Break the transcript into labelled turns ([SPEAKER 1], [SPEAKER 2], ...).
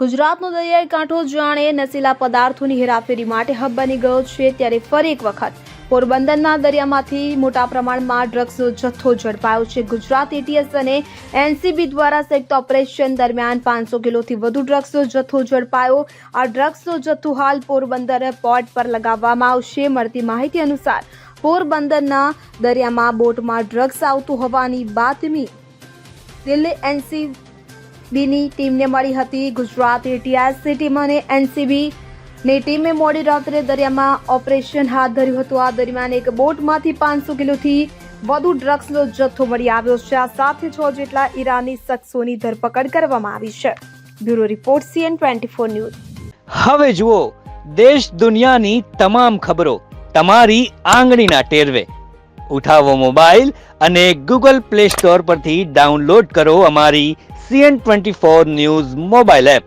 [SPEAKER 1] ગુજરાતનો દરિયાઈ કાંઠો જાણે નશીલા પદાર્થોની હેરાફેરી માટે હબ બની ગયો છે, ત્યારે ફરી એક વખત પોરબંદરના દરિયામાંથી મોટા પ્રમાણમાં ડ્રગ્સનો જથ્થો ઝડપાયો છે। ગુજરાત એટીએસ અને એનસીબી દ્વારા સંયુક્ત ઓપરેશન દરમિયાન 500 કિલોથી વધુ ડ્રગ્સનો જથ્થો ઝડપાયો। આ ડ્રગ્સનો જથ્થો હાલ પોરબંદર પોર્ટ પર લગાવવામાં આવશે। મળતી માહિતી અનુસાર પોરબંદરના દરિયામાં બોટમાં ડ્રગ્સ આવતું હોવાની બાતમી દિલ્હી એનસીબીની ટીમને મળી હતી। ગુજરાત એટીએસની ટીમ અને એનસીબીની ટીમે મોડી રાત્રે દરિયામાં ઓપરેશન હાથ ધર્યું હતું। આ દરમિયાન એક બોટમાંથી 500 કિલોથી વધુ ડ્રગ્સનો જથ્થો મળી આવ્યો છે। આ સાથે 6 જેટલા ઈરાની શખ્સોની ધરપકડ કરવામાં આવી છે। Bureau report CN24 news.
[SPEAKER 2] હવે જુઓ દેશ દુનિયાની તમામ ખબરો તમારી આંગળીના ટેરવે। ઉઠાવો મોબાઈલ અને ગૂગલ પ્લે સ્ટોર પરથી ડાઉનલોડ કરો અમારી CN24 ન્યૂઝ મોબાઈલ એપ।